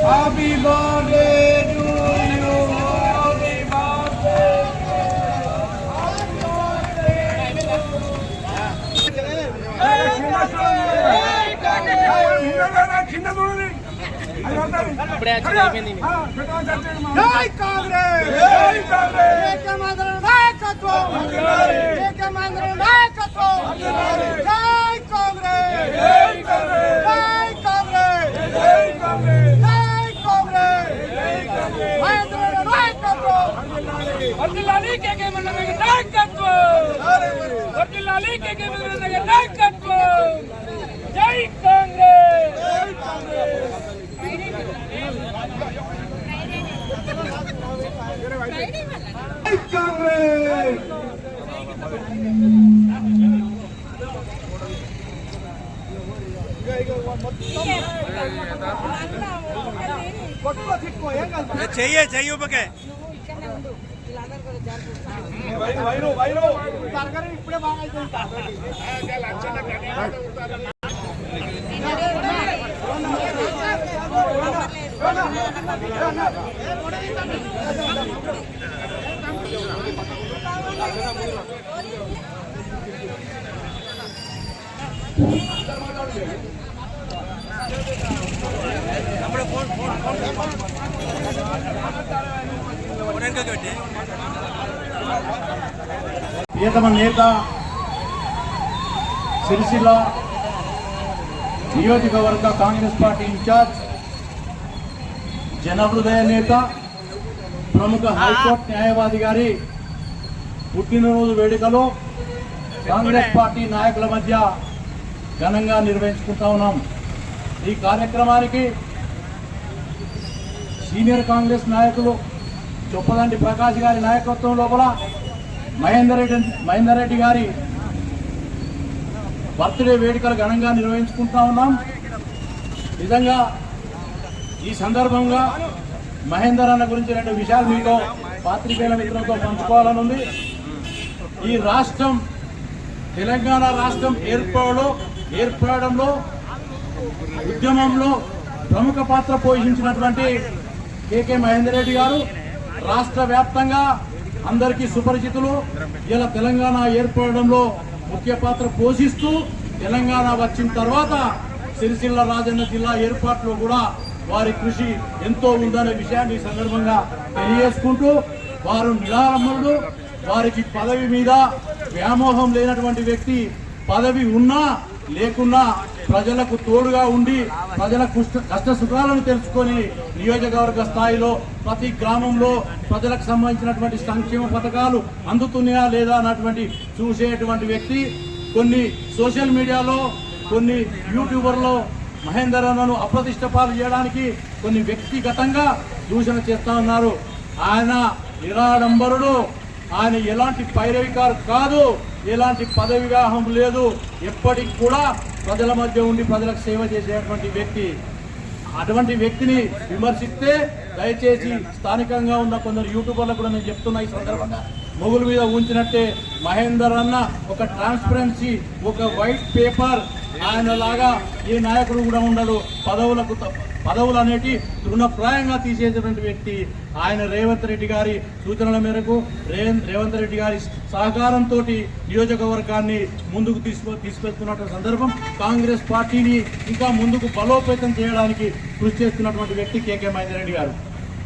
Happy birthday to you. Happy birthday. జై కాంగ్రెస్ జై కాంగ్రెస్ ఏకమంత్ర నాయకత్వం ఏకమంత్ర నాయకత్వం జై కాంగ్రెస్ జై కాంగ్రెస్ జై కాంగ్రెస్ జై కాంగ్రెస్ జై కాంగ్రెస్ మహేంద్ర నాయకత్వం వర్ధిల్లాలి కేకే మండల నాయకత్వం వర్ధిల్లాలి కేకే మండల నాయకత్వం జై కాంగ్రెస్ జై కాంగ్రెస్ చెయ్యే చెయ్యకే ఇప్పుడే బాగా ప్రియతమ నేత సిరిసిల్ల నియోజకవర్గ కాంగ్రెస్ పార్టీ ఇన్ఛార్జ్ జనహృదయ నేత ప్రముఖ హైకోర్టు న్యాయవాది గారి పుట్టినరోజు వేడుకలో కాంగ్రెస్ పార్టీ నాయకుల మధ్య ఘనంగా నిర్వహించుకుంటా ఉన్నాం. ఈ కార్యక్రమానికి సీనియర్ కాంగ్రెస్ నాయకులు చొప్పదండి ప్రకాష్ గారి నాయకత్వం లోపల మహేందర్ రెడ్డి గారి బర్త్డే వేడుకలు ఘనంగా నిర్వహించుకుంటా ఉన్నాం. నిజంగా ఈ సందర్భంగా మహేందర్ అన్న గురించి రెండు విషయాలు మీతో పాత్రికేయుల మిత్రులతో పంచుకోవాలని ఉంది. ఈ రాష్ట్రం తెలంగాణ రాష్ట్రం ఏర్పడడంలో ఉద్యమంలో ప్రముఖ పాత్ర పోషించినటువంటి కేకే మహేందర్ రెడ్డి గారు రాష్ట్ర వ్యాప్తంగా అందరికీ సుపరిచితులు. ఇలా తెలంగాణ ఏర్పడడంలో ముఖ్య పాత్ర పోషిస్తూ తెలంగాణ వచ్చిన తర్వాత సిరిసిల్ల రాజన్న జిల్లా ఏర్పాటులో కూడా వారి కృషి ఎంతో ఉందనే విషయాన్ని ఈ సందర్భంగా తెలియజేసుకుంటూ, వారు నిరాడంబరుడు, వారికి పదవి మీద వ్యామోహం లేనటువంటి వ్యక్తి. పదవి ఉన్నా లేకున్నా ప్రజలకు తోడుగా ఉండి ప్రజల కష్ట సుఖాలను తెలుసుకొని నియోజకవర్గ స్థాయిలో ప్రతి గ్రామంలో ప్రజలకు సంబంధించినటువంటి సంక్షేమ పథకాలు అందుతున్నాయా లేదా అన్నటువంటి చూసేటువంటి వ్యక్తి. కొన్ని సోషల్ మీడియాలో కొన్ని యూట్యూబర్లో మహేందర్ అన్నను అప్రతిష్ట పాలు చేయడానికి కొన్ని వ్యక్తిగతంగా దూషణ చేస్తా ఉన్నారు. ఆయన నిరాడంబరుడు, ఆయన ఎలాంటి పైరవికారు కాదు, ఎలాంటి పదవి వ్యాహం లేదు, ఎప్పటికి కూడా ప్రజల మధ్య ఉండి ప్రజలకు సేవ చేసేటువంటి వ్యక్తి. అటువంటి వ్యక్తిని విమర్శిస్తే దయచేసి స్థానికంగా ఉన్న కొందరు యూట్యూబర్లకు కూడా నేను చెప్తున్నా, ఈ సందర్భంగా మొగుల మీద ఉంచినట్టే మహేందర్ అన్న ఒక ట్రాన్స్పరెన్సీ, ఒక వైట్ పేపర్, ఆయన లాగా ఏ నాయకుడు కూడా ఉండడు. పదవులు అనేటి తృణప్రాయంగా తీసేటువంటి వ్యక్తి ఆయన. రేవంత్ రెడ్డి గారి సూచనల మేరకు రేవంత్ రెడ్డి గారి సహకారంతో నియోజకవర్గాన్ని ముందుకు తీసుకెళ్తున్నటువంటి సందర్భం, కాంగ్రెస్ పార్టీని ఇంకా ముందుకు బలోపేతం చేయడానికి కృషి చేస్తున్నటువంటి వ్యక్తి కేకే మహేందర్ రెడ్డి గారు.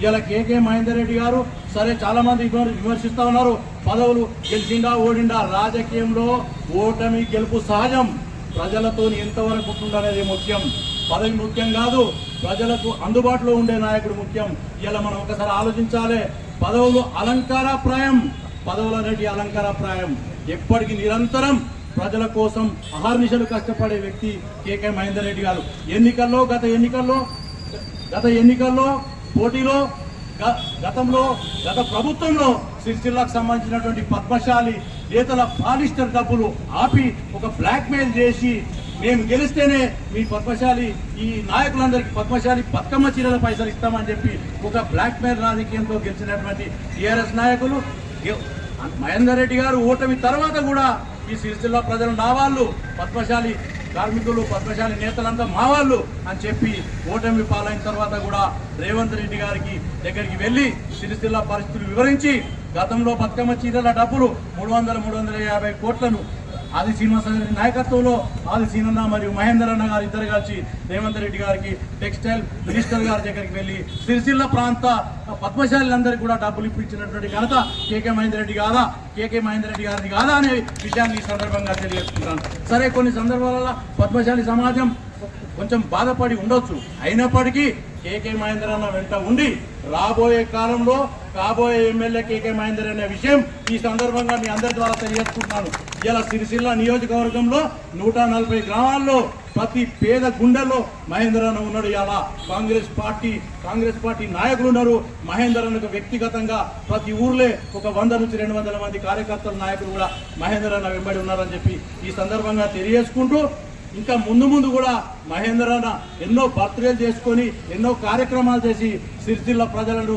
ఇలా కేకే మహేందర్ రెడ్డి గారు సరే చాలా మంది విమర్శిస్తా ఉన్నారు, పదవులు గెలిచిండా ఓడిండా. రాజకీయంలో ఓటమి గెలుపు సహజం, ప్రజలతో ఎంతవరకు ఉంటుందనేది ముఖ్యం. పదవి ముఖ్యం కాదు, ప్రజలకు అందుబాటులో ఉండే నాయకుడు ముఖ్యం. ఇలా మనం ఒకసారి ఆలోచించాలి. పదవులు అలంకారప్రాయం, పదవులు అనేటి అలంకారప్రాయం. ఎప్పటికీ నిరంతరం ప్రజల కోసం అహర్నిశలు కష్టపడే వ్యక్తి కేకే మహేందర్ రెడ్డి గారు. గత ఎన్నికల్లో పోటీలో గత ప్రభుత్వంలో సిరిసిల్లకు సంబంధించినటువంటి పద్మశాలి నేతల పాలిస్టర్ డబ్బులు ఆపి ఒక బ్లాక్ మెయిల్ చేసి మేము గెలిస్తేనే మీ పద్మశాలి ఈ నాయకులందరికీ పద్మశాలి బతుకమ్మ చీరల పైసలు ఇస్తామని చెప్పి ఒక బ్లాక్ మెయిల్ రాజకీయంతో గెలిచినటువంటి టీఆర్ఎస్ నాయకులు మహేందర్ రెడ్డి గారు ఓటమి తర్వాత కూడా ఈ సిరిసిల్ల ప్రజలు నా వాళ్ళు, పద్మశాలి కార్మికులు, పద్మశాలి నేతలంతా మా వాళ్ళు అని చెప్పి ఓటమి పాలైన తర్వాత కూడా రేవంత్ రెడ్డి గారికి దగ్గరికి వెళ్ళి సిరిసిల్ల పరిస్థితులు వివరించి గతంలో బతుకమ్మ చీరల డబ్బులు 350 కోట్లను ఆది శ్రీనివాస నాయకత్వంలో ఆది సీనన్న మరియు మహేందర్ అన్న గారు ఇద్దరు కలిసి రేవంత్ రెడ్డి గారికి టెక్స్టైల్ మినిస్టర్ గారి దగ్గరికి వెళ్ళి సిరిసిల్ల ప్రాంత పద్మశాలందరికీ కూడా డబ్బులు ఇప్పించినటువంటి ఘనత కేకే మహేందర్ రెడ్డి గారిది కాదా అనే విషయాన్ని ఈ సందర్భంగా తెలియజేసుకుంటాను. సరే, కొన్ని సందర్భాలలో పద్మశాలి సమాజం కొంచెం బాధపడి ఉండొచ్చు. అయినప్పటికీ కేకే మహేందర్ అన్న వెంట ఉండి రాబోయే కాలంలో కాబోయే ఎమ్మెల్యే కేకే మహేందర్ అనే విషయం ఈ సందర్భంగా మీ అందరి ద్వారా తెలియజేసుకుంటున్నాను. ఇలా సిరిసిల్ల నియోజకవర్గంలో 140 గ్రామాల్లో ప్రతి పేద గుండెల్లో మహేందర్ అన్న ఉన్నాడు. ఇలా కాంగ్రెస్ పార్టీ నాయకులు ఉన్నారు. మహేందర్ అన్నకు వ్యక్తిగతంగా ప్రతి ఊర్లే ఒక 100 నుంచి 200 మంది కార్యకర్తల నాయకులు కూడా మహేందర్ అన్న వెంబడి ఉన్నారని చెప్పి ఈ సందర్భంగా తెలియజేసుకుంటూ, ఇంకా ముందు కూడా మహేందర్ అన్న ఎన్నో బర్త్డేలు చేసుకొని ఎన్నో కార్యక్రమాలు చేసి సిరిసిల్ల ప్రజలను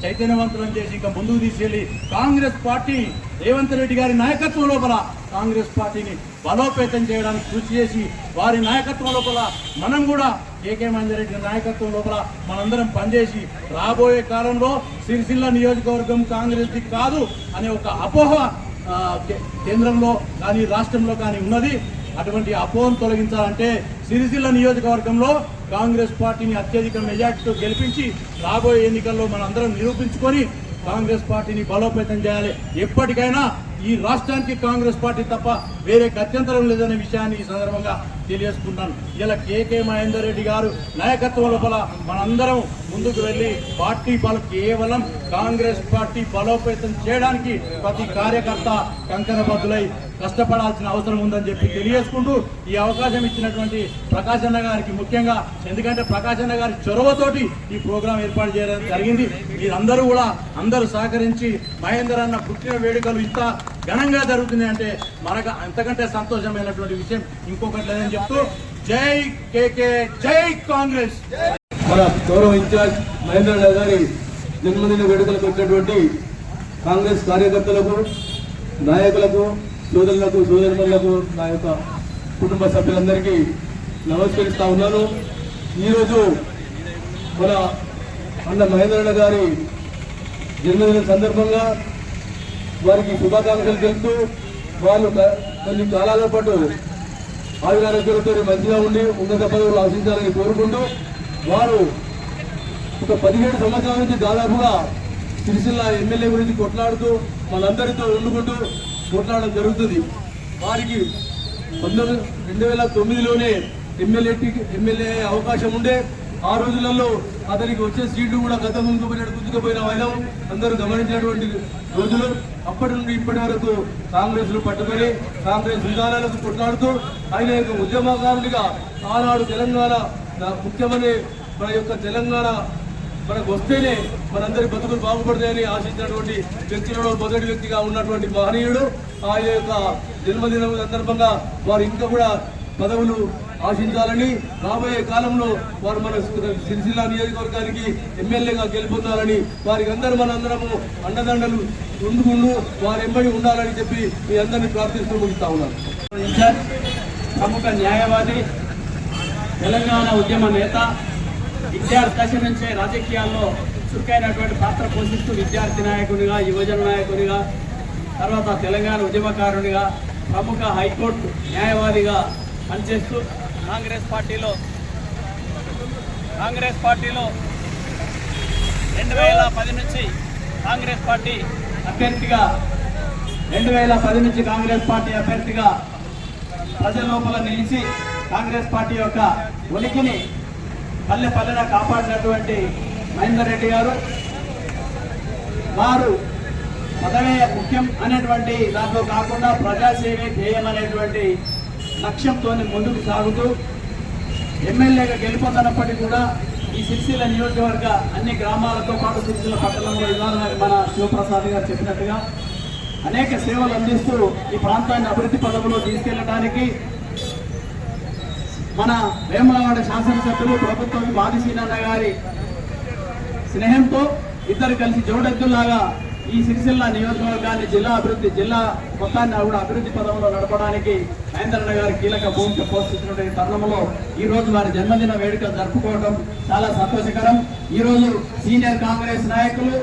చైతన్యవంతులను చేసి ఇంకా ముందుకు తీసుకెళ్లి కాంగ్రెస్ పార్టీ రేవంత్ రెడ్డి గారి నాయకత్వం లోపల కాంగ్రెస్ పార్టీని బలోపేతం చేయడానికి కృషి చేసి వారి నాయకత్వం లోపల మనం కూడా కేకే మహేందర్ రెడ్డి నాయకత్వం లోపల మనందరం పనిచేసి రాబోయే కాలంలో సిరిసిల్ల నియోజకవర్గం కాంగ్రెస్ది కాదు అనే ఒక అపోహ కేంద్రంలో కానీ రాష్ట్రంలో కానీ ఉన్నది. అటువంటి అపోహను తొలగించాలంటే సిరిసిల్ల నియోజకవర్గంలో కాంగ్రెస్ పార్టీని అత్యధిక మెజార్టీతో గెలిపించి రాబోయే ఎన్నికల్లో మనందరం నిరూపించుకొని కాంగ్రెస్ పార్టీని బలోపేతం చేయాలి. ఎప్పటికైనా ఈ రాష్ట్రానికి కాంగ్రెస్ పార్టీ తప్ప వేరే గత్యంతరం లేదనే విషయాన్ని ఈ సందర్భంగా తెలియజేసుకుంటాను. ఇలా కేకే మహేందర్ రెడ్డి గారు నాయకత్వం లోపల మనందరం ముందుకు వెళ్ళి కేవలం కాంగ్రెస్ పార్టీ బలోపేతం చేయడానికి ప్రతి కార్యకర్త కంకణబద్దులై కష్టపడాల్సిన అవసరం ఉందని చెప్పి తెలియజేసుకుంటూ ఈ అవకాశం ఇచ్చినటువంటి ప్రకాష్ అన్న గారికి ముఖ్యంగా, ఎందుకంటే ప్రకాష్ అన్న గారి చొరవతోటి ఈ ప్రోగ్రాం ఏర్పాటు చేయడం జరిగింది. మీరందరూ కూడా సహకరించి మహేందర్ అన్న పుట్టిన వేడుకలు ఇంత ఘనంగా జరుగుతున్నాయి అంటే మనకు అంతకంటే సంతోషమైనటువంటి విషయం ఇంకొకటి లేదని చెప్తూ జై కేకే, జై కాంగ్రెస్. మన గౌరవ ఇన్ఛార్జ్ మహేందర్ గారి జన్మదిన వేడుకలకు వచ్చినటువంటి కాంగ్రెస్ కార్యకర్తలకు, నాయకులకు, సోదరులకు, సోదరులకు, నా యొక్క కుటుంబ సభ్యులందరికీ నమస్కరిస్తా ఉన్నాను. ఈరోజు మన అన్న మహేంద్ర గారి జన్మదిన సందర్భంగా వారికి శుభాకాంక్షలు తెలుపుతూ వాళ్ళు కొన్ని కాలాల పాటు ఆయురారోగ్యాలతో మంచిగా ఉండి ఉన్నత పదవులు ఆశించాలని కోరుకుంటూ వారు ఒక 17 సంవత్సరాల నుంచి దాదాపుగా సిరిసిల్ల ఎమ్మెల్యే గురించి కొట్లాడుతూ మనందరితో వండుకుంటూ కొట్లాడడం జరుగుతుంది. వారికి 2009లోనే ఎమ్మెల్యే అవకాశం ఉండే. ఆ రోజులలో అతనికి వచ్చే సీట్లు కూడా గత గుంజుకుపోయిన వైనం అందరూ గమనించినటువంటి రోజులు. అప్పటి నుండి ఇప్పటి వరకు కాంగ్రెస్ను పట్టుకొని కాంగ్రెస్ విధానాలకు కొట్లాడుతూ ఆయన యొక్క ఉద్యమకారుడిగా ఆనాడు తెలంగాణ ముఖ్యమని మన యొక్క తెలంగాణ మనకు వస్తేనే మనందరి బతుకులు బాగుపడతాయని ఆశించినటువంటి వ్యక్తులలో మొదటి వ్యక్తిగా ఉన్నటువంటి మహనీయుడు. ఆయన యొక్క జన్మదినం సందర్భంగా వారు ఇంకా కూడా పదవులు ఆశించాలని, రాబోయే కాలంలో వారు మన సిరిసిల్ల నియోజకవర్గానికి ఎమ్మెల్యేగా గెలుపొందాలని, వారికి మనందరము అండదండలు ఉండుకుంటూ వారు ఎంబడి ఉండాలని చెప్పి మీ అందరినీ ప్రార్థిస్తూ ముగిస్తా ఉన్నాను. ఇన్ఛార్జ్, ప్రముఖ న్యాయవాది, తెలంగాణ ఉద్యమ నేత, విద్యార్థి దశ నుంచే రాజకీయాల్లో చురుకైనటువంటి పాత్ర పోషిస్తూ విద్యార్థి నాయకునిగా, యువజన నాయకునిగా, తర్వాత తెలంగాణ ఉద్యమకారునిగా, ప్రముఖ హైకోర్టు న్యాయవాదిగా పనిచేస్తూ కాంగ్రెస్ పార్టీలో 2010 నుంచి కాంగ్రెస్ పార్టీ అభ్యర్థిగా ప్రజల లోపల నిలిచి కాంగ్రెస్ పార్టీ యొక్క ఉనికిని పల్లె పల్లెన కాపాడినటువంటి మహేందర్ రెడ్డి గారు, వారు పదవే ముఖ్యం అనేటువంటి దాంట్లో కాకుండా ప్రజాసేవే ధ్యేయం అనేటువంటి లక్ష్యంతో ముందుకు సాగుతూ ఎమ్మెల్యేగా గెలుపొందనప్పటికీ కూడా ఈ సిరిసిల్ల నియోజకవర్గ అన్ని గ్రామాలతో పాటు సిరిసిల్ల పట్టణంలో ఇవాళ మన శివప్రసాద్ గారు చెప్పినట్టుగా అనేక సేవలు అందిస్తూ ఈ ప్రాంతాన్ని అభివృద్ధి పదవిలో తీసుకెళ్లడానికి మన వేములవాడ శాసనసభ్యులు ప్రభుత్వం బాదిసీనన్న గారి స్నేహంతో ఇద్దరు కలిసి జోడెద్దులాగా ఈ సిరిసిల్ల నియోజకవర్గాన్ని జిల్లా మొత్తాన్ని కూడా అభివృద్ధి పదంలో నడపడానికి మహేందరన్న గారు కీలక భూమిక పోషించినటువంటి తరుణంలో ఈ రోజు వారి జన్మదిన వేడుక జరుపుకోవడం చాలా సంతోషకరం. ఈ రోజు సీనియర్ కాంగ్రెస్ నాయకులు,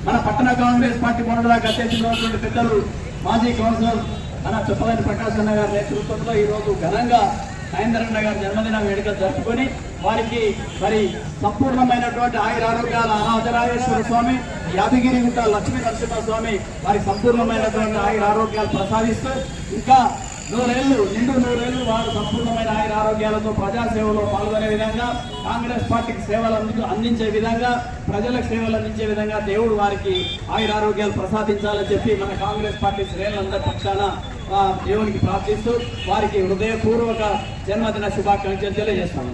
మన పట్టణ కాంగ్రెస్ పార్టీ మొదటి అధ్యక్షులైనటువంటి పెద్దలు మాజీ కౌన్సిలర్ మన చెప్పలేని ప్రకాశ్ అన్న గారి నేతృత్వంలో ఈ రోజు ఘనంగా మహేందరన్న గారి జన్మదిన వేడుక జరుపుకొని వారికి మరి సంపూర్ణమైనటువంటి ఆయురారోగ్యాల అనాథరాజేశ్వర స్వామి, యాదగిరిగుట్ట లక్ష్మీ నరసింహస్వామి వారికి సంపూర్ణమైనటువంటి ఆయురారోగ్యాలు ప్రసాదిస్తూ ఇంకా నిండు నూరేళ్లు వారు సంపూర్ణమైన ఆరోగ్యాలతో ప్రజాసేవలో పాల్గొనే విధంగా, కాంగ్రెస్ పార్టీకి సేవలు అందించే విధంగా, ప్రజలకు సేవలు అందించే విధంగా దేవుడు వారికి ఆరోగ్యాలు ప్రసాదించాలని చెప్పి మన కాంగ్రెస్ పార్టీ శ్రేణులందరి పక్షాన దేవునికి ప్రార్థిస్తూ వారికి హృదయపూర్వక జన్మదిన శుభాకాంక్షలు తెలియజేస్తాము.